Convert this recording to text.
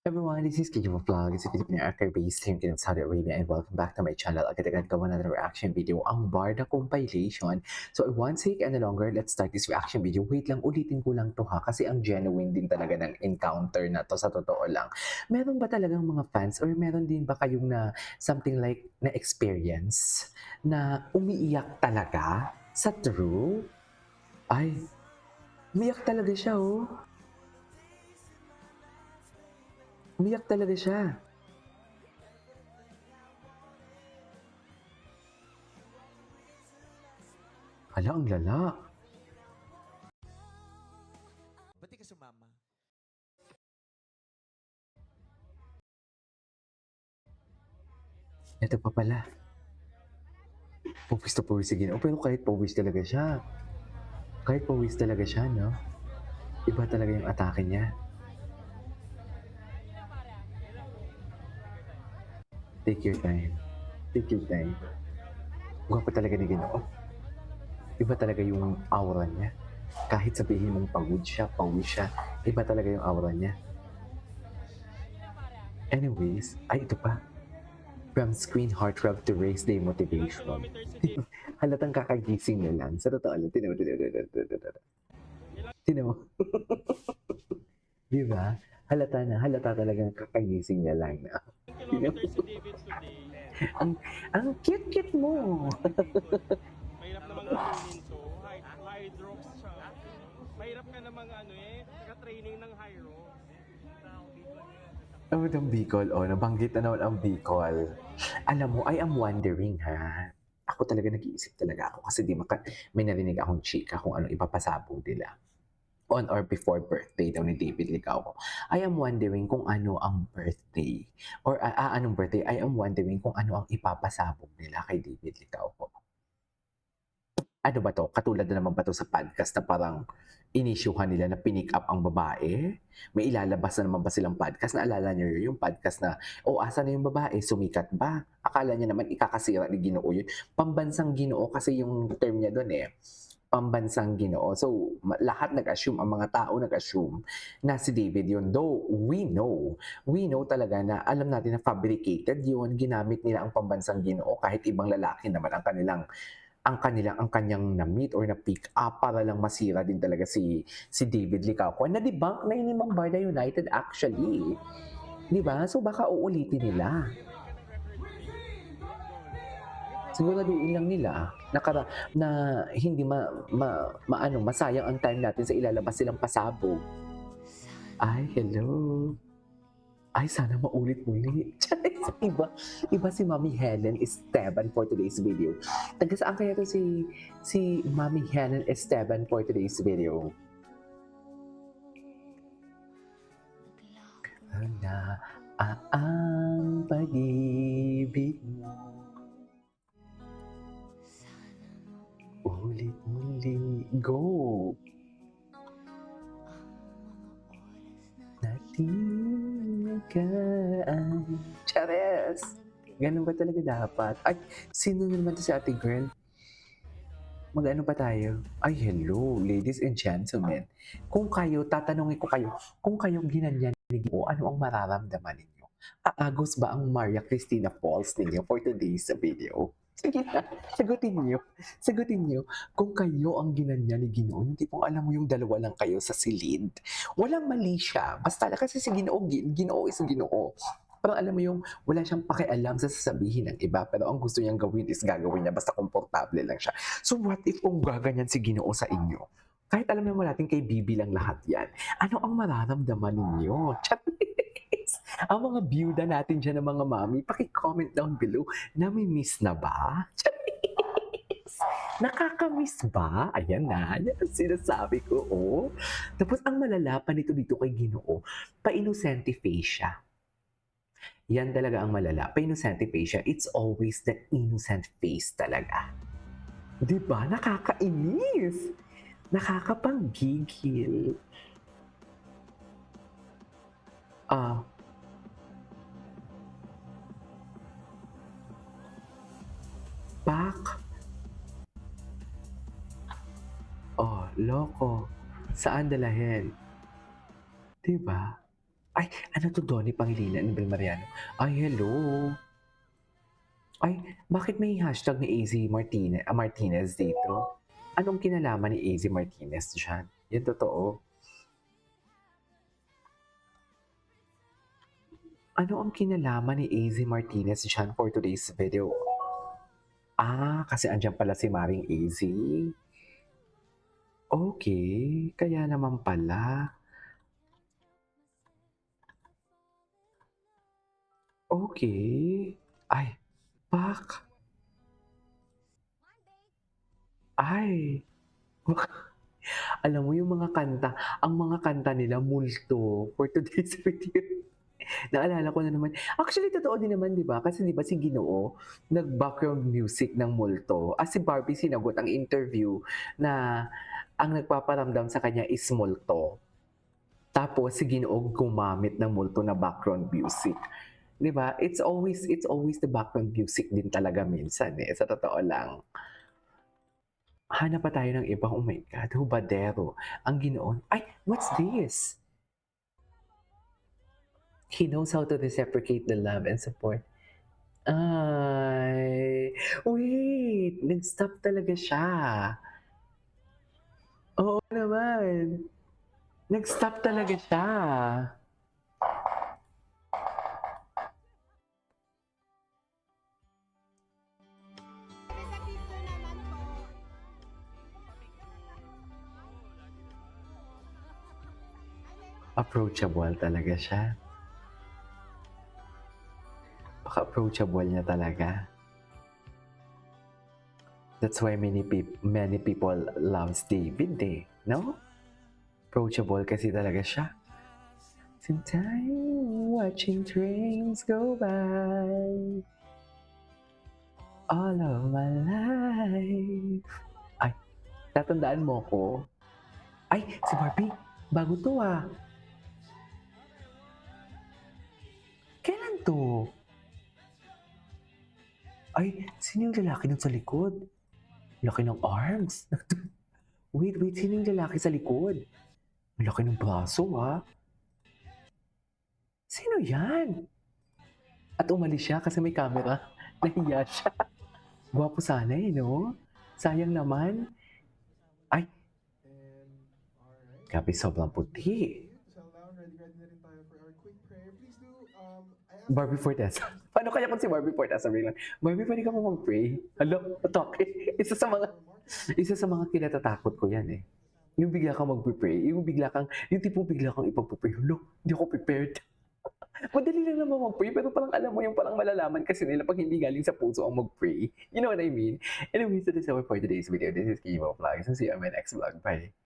Everyone, this is Kiko Vlog. It's a Filipino actor based here in Saudi Arabia and welcome back to my channel. Agad-agad gawa na ng reaction video ang Barda compilation. So, I won't take any longer. Let's start this reaction video. Wait lang, ulitin ko lang to ha kasi ang genuine din talaga ng encounter na to sa totoo lang. Meron ba talagang mga fans or meron din ba kayong na something like na experience na umiiyak talaga sa true? Ay, umiyak talaga siya oh. Umiyak talaga siya. Hala, ang lala. Ba't di ka sumama? Ito pa pala. Pawis na pawis si Ginoo. Pero kahit pawis talaga siya. Kahit pawis talaga siya, no? Iba talaga yung atake niya. Take your time. Take your time. Gwapo talaga ni Ginoo. Iba talaga yung aura niya. Kahit sabihin mong pagod siya, pawis siya, iba talaga yung aura niya. Anyways, ay ito pa. From screen heartthrob to race day motivation. Halatang kakagising na lang. Sa totoo lang, tinan mo. Di ba? Halata talagang kakagising niya lang na. Kilometers si David today. Ang cute-cute mo. Mahirap na mga kunin to. High drops siya. Mahirap ka na mga naka-training ng high rocks. Oh, ang Bicol. Oh, nabanggit na naman ang Bicol. Alam mo, I am wondering ha. Ako talaga nag-iisip talaga ako kasi may narinig akong chika kung ano ipapasabog nila. On or before birthday daw ni David Licauco. I am wondering kung ano ang birthday. Or anong birthday? I am wondering kung ano ang ipapasabog nila kay David Licauco. Ano ba to? Katulad na naman ba to sa podcast na parang inisyuhan nila na pinick up ang babae? May ilalabas na naman ba silang podcast? Naalala niyo yung podcast na, asa na yung babae? Sumikat ba? Akala niya naman ikakasira ni Ginoo yun. Pambansang Ginoo kasi yung term niya doon eh. Pambansang Ginoo. So, lahat nag-assume, ang mga tao nag-assume na si David yun. Though, we know talaga na alam natin na fabricated yun. Ginamit nila ang pambansang Ginoo kahit ibang lalaki naman ang kanyang na-meet or na-pick up para lang masira din talaga si David Licauco. Na-debunk na yun ni Mang Barda United actually. Di ba? So baka uulitin nila. Siguraduhin lang nila na hindi masayang ang time natin sa ilalabas silang pasabog. Ay, hello. Ay, sana maulit muli. Iba si Mami Helen Esteban for today's video. Taga saan kaya to si Mami Helen Esteban for today's video? Na ang pag-ibig mo ulit-muli. Go! Natinggaan. Chares! Ganun ba talaga dapat? Ay, sino naman to si ate girl? Mag-ano pa tayo? Ay, hello, ladies and gentlemen. Kung tatanungin ko kayo, kung kayong ginanyan o ano ang mararamdaman ninyo? Aagos ba ang Maria Cristina Falls ninyo for today's video? Sige na, sagutin nyo. Kung kayo ang ginanyan ni Ginoo, hindi po alam mo yung dalawa lang kayo sa silid. Walang mali siya. Basta kasi si Ginoo is Ginoo. Parang alam mo yung wala siyang pakialam sa sasabihin ng iba pero ang gusto niyang gawin is gagawin niya basta komportable lang siya. So what if kung gaganyan si Ginoo sa inyo? Kahit alam naman natin kay Bibi lang lahat yan. Ano ang mararamdaman ninyo? Charis! Ang mga byuda natin dyan ng mga mami, paki-comment down below, nami-miss na ba? Charis! Nakaka-miss ba? Ayan na, yan ang sinasabi ko. Oh. Tapos ang malala pa nito dito kay Ginoo, pa-innocente face siya. Yan talaga ang malala. Pa-innocente face siya, it's always the innocent face talaga. Diba? Nakakainis! Nakakapanggigil. Pak. Loko. Saan dalahin? Diba? Ay, ano to, Donnie Pangilinan and Bel Mariano? Ay, hello. Ay, bakit may hashtag ni AZ Martinez dito? Anong kinalaman ni AZ Martinez dyan? Yan totoo. Ano ang kinalaman ni AZ Martinez dyan for today's video? Kasi andyan pala si Maring AZ. Okay, kaya naman pala. Okay. Ay, pak. Ay. Alam mo yung mga kanta, ang mga kanta nila multo for today's video. Naalala ko na naman. Actually, totoo din naman, di ba? Kasi di ba si Ginoo, nag-background music ng multo. Si Barbie sinagot ang interview na ang nagpaparamdam sa kanya is multo. Tapos si Ginoo gumamit ng multo na background music. Di ba? It's always the background music din talaga minsan eh. Sa totoo lang. Hanap pa tayo ng ibang, oh my God, hubadero. Ang Ginoo. Ay, what's this? He knows how to reciprocate the love and support. Ay, wait, nag-stop talaga siya. Oo naman. Nag-stop talaga siya. Approachable talaga siya. Approachable niya talaga. That's why many people loves David eh, no? Approachable kasi talaga siya. Sometimes watching trains go by all of my life. Ay, tatandaan mo ko? Ay, si Barbie, bago to ah. Kailan to? Ay, sino yung lalaki dun sa likod? Laki ng arms. Wait, sino yung lalaki sa likod? Laki ng braso, ha? Sino yan? At umalis siya kasi may camera. Nahiya siya. Gwapo sana eh, no? Sayang naman. Ay, grabe, sobrang puti. Barbie Fortesa. Paano kaya kung si Barbie Fortesa biglang, Barbie, pwede ka mo mag-pray? Hello? Toke. Isa sa mga kinatatakot ko yan eh. Yung bigla kang mag-pray, yung tipong bigla kang ipag-pray, hello, hindi ako prepared. Madali lang naman mag-pray, pero parang alam mo yung parang malalaman kasi nila pag hindi galing sa puso ang mag-pray. You know what I mean? Anyway, so that's all for today's video. This is Kimo Vlogs and see you on my next vlog. Bye!